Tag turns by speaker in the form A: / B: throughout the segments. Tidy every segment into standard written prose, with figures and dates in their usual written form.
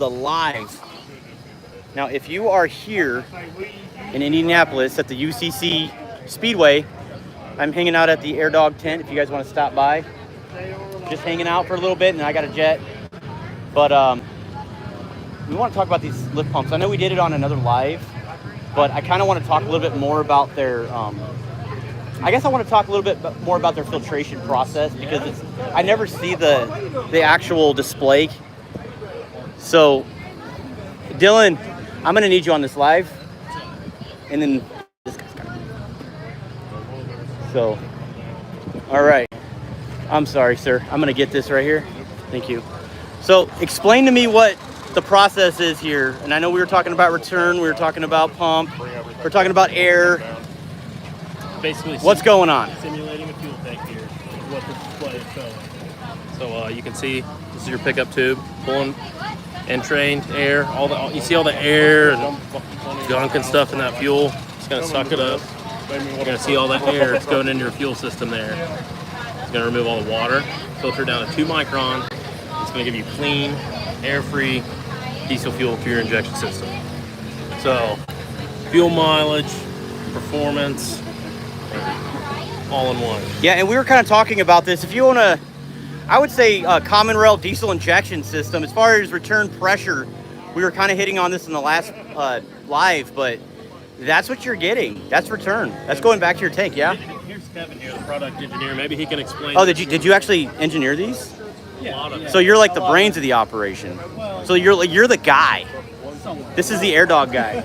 A: the live. Now, if you are here in Indianapolis at the UCC Speedway, I'm hanging out at the Airdog tent. If you guys want to stop by, just hanging out for a little bit, and I got a jet. But we want to talk about these lift pumps. I know we did it on another live, but I kind of want to talk a little bit more about their. I guess I want to talk a little bit more about their filtration process, because I never see the actual display. So, Dylan, I'm gonna need you on this live, and then this guy's got it. So, all right. I'm sorry, sir. I'm gonna get this right here. Thank you. So, explain to me what the process is here. And I know we were talking about return, we were talking about pump, we're talking about air.
B: Basically,
A: what's going on?
B: Simulating a fuel tank here is what the display is showing. So you can see this is your pickup tube pulling entrained air. You see all the air and gunk and stuff in that fuel. It's gonna suck it up. You're gonna see all that air. It's going into your fuel system there. It's gonna remove all the water, filter down to 2 micron. It's gonna give you clean, air-free diesel fuel for your injection system. So fuel mileage, performance, all in one.
A: Yeah, and we were kind of talking about this. If you want to, I would say common rail diesel injection system, as far as return pressure, we were kind of hitting on this in the last live, but that's what you're getting. That's return. That's going back to your tank, yeah?
B: Here's Kevin here, the product engineer. Maybe he can explain.
A: Oh, did you actually engineer these?
B: Yeah.
A: So you're like the brains of the operation. So you're the guy. This is the Airdog guy.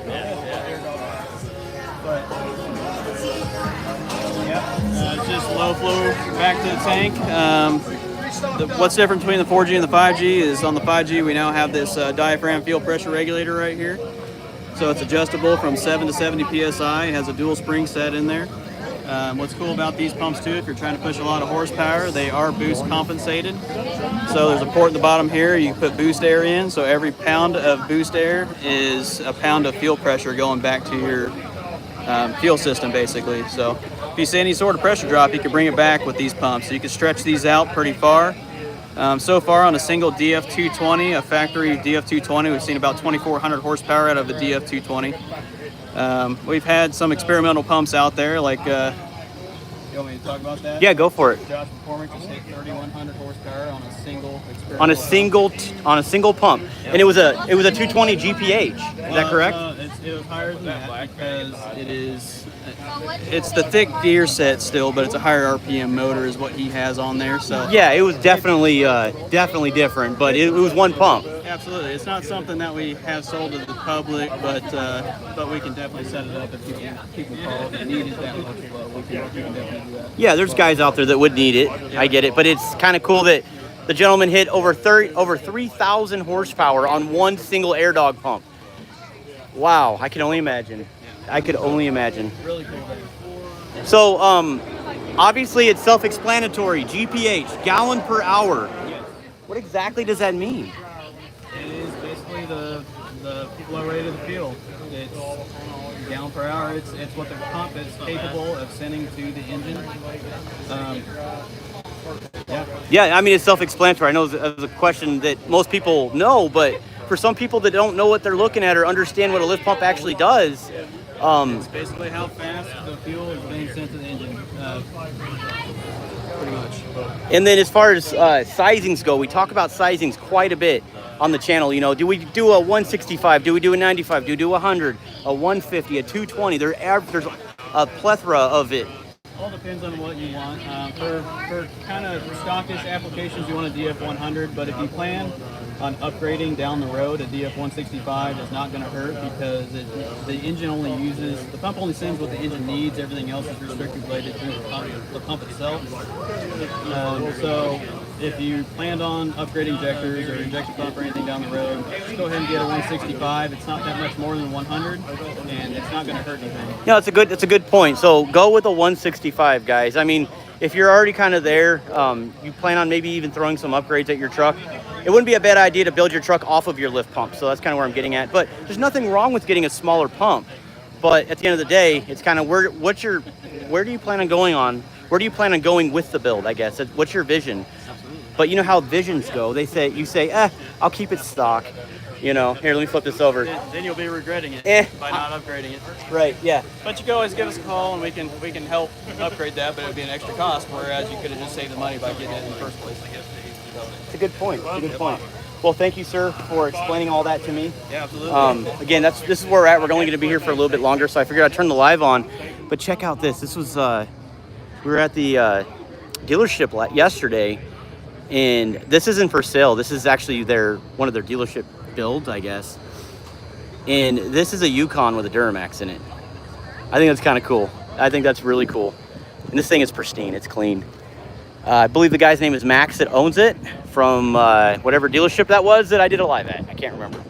C: It's just low flow back to the tank. What's different between the 4G and the 5G is on the 5G we now have this diaphragm fuel pressure regulator right here. So it's adjustable from 7 to 70 PSI. It has a dual spring set in there. What's cool about these pumps too, if you're trying to push a lot of horsepower, they are boost compensated. So there's a port in the bottom here, you can put boost air in, so every pound of boost air is a pound of fuel pressure going back to your fuel system basically. So if you see any sort of pressure drop, you can bring it back with these pumps. So you can stretch these out pretty far. So far on a single DF220, a factory DF220, we've seen about 2,400 horsepower out of the DF220. We've had some experimental pumps out there, like, you want me to talk about that?
A: Yeah, go for it.
C: Josh McCormick just hit 3,100 horsepower on a single experimental
A: on a single pump, and it was a 220 GPH. Is that correct?
C: It was higher than that because it's the thick gear set still, but it's a higher RPM motor is what he has on there. So
A: yeah, it was definitely different, but it was one pump.
C: Absolutely, it's not something that we have sold to the public, but we can definitely set it up if people call if need it that much. We can definitely do that.
A: Yeah, there's guys out there that would need it. Yeah. I get it, but it's kind of cool that the gentleman hit over 3,000 horsepower on one single Airdog pump. Wow, I can only imagine. I could only imagine.
C: Really cool.
A: So, obviously it's self-explanatory. GPH, gallon per hour.
C: Yes.
A: What exactly does that mean?
C: It is basically the flow rate of the fuel. It's gallon per hour. It's what the pump is capable of sending to the engine.
A: Yeah, I mean, it's self-explanatory. I know it's a question that most people know, but for some people that don't know what they're looking at or understand what a lift pump actually does,
C: it's basically how fast the fuel is being sent to the engine, pretty much.
A: And then as far as sizings go, we talk about sizings quite a bit on the channel. You know, do we do a 165? Do we do a 95? Do we do a 100? A 150? A 220? There's a plethora of it.
C: All depends on what you want. For kind of stockish applications, you want a DF100, but if you plan on upgrading down the road, a DF165 is not going to hurt because the engine only uses, the pump only sends what the engine needs. Everything else is restricted related to the pump itself. So if you planned on upgrading injectors or injection pump or anything down the road, just go ahead and get a 165. It's not that much more than 100, and it's not going to hurt anything.
A: Yeah, it's a good point. So go with a 165, guys. I mean, if you're already kind of there, you plan on maybe even throwing some upgrades at your truck, it wouldn't be a bad idea to build your truck off of your lift pump. So that's kind of where I'm getting at. But there's nothing wrong with getting a smaller pump. But at the end of the day, it's kind of where do you plan on going on? Where do you plan on going with the build, I guess? What's your vision? Absolutely. But you know how visions go. You say, I'll keep it stock. You know, here, let me flip this over.
C: Then you'll be regretting it by not upgrading it.
A: Right, yeah.
C: But you can always give us a call and we can help upgrade that, but it would be an extra cost, whereas you could have just saved the money by getting it in the first place.
A: It's a good point. It's a good point. Well, thank you, sir, for explaining all that to me.
C: Yeah, absolutely.
A: Again, this is where we're at. We're only going to be here for a little bit longer, so I figured I'd turn the live on. But check out this. This was we were at the dealership yesterday, and this isn't for sale. This is actually one of their dealership builds, I guess. And this is a Yukon with a Duramax in it. I think that's kind of cool. I think that's really cool. And this thing is pristine. It's clean. I believe the guy's name is Max that owns it from whatever dealership that was that I did a live at. I can't remember.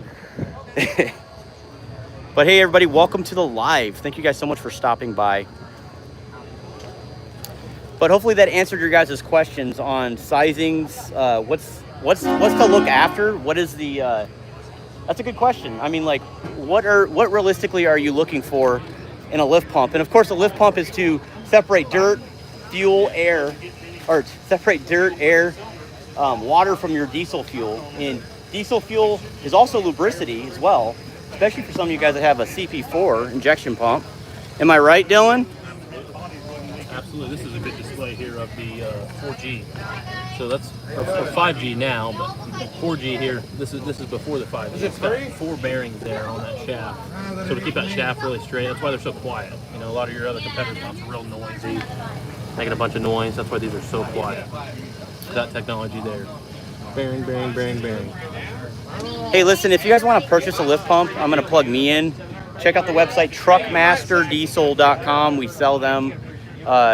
A: But hey, everybody, welcome to the live. Thank you guys so much for stopping by. But hopefully that answered your guys' questions on sizings. What's to look after? What is the? That's a good question. I mean, like, what realistically are you looking for in a lift pump? And of course, a lift pump is to separate dirt, fuel, air, or separate dirt, air, water from your diesel fuel. And diesel fuel is also lubricity as well, especially for some of you guys that have a CP4 injection pump. Am I right, Dylan?
B: Absolutely. This is a good display here of the 4G. So that's or 5G now, but 4G here. This is before the 5G. It's got 4 bearings there on that shaft. So to keep that shaft really straight, that's why they're so quiet. You know, a lot of your other competitor pumps are real noisy, making a bunch of noise. That's why these are so quiet. That technology there. Bearing, bearing, bearing, bearing.
A: Hey, listen, if you guys want to purchase a lift pump, I'm going to plug me in. Check out the website, truckmasterdiesel.com. We sell them.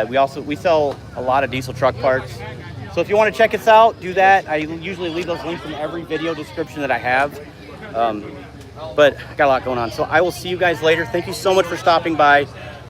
A: We sell a lot of diesel truck parts. So if you want to check us out, do that. I usually leave those links in every video description that I have. But I got a lot going on. So I will see you guys later. Thank you so much for stopping by.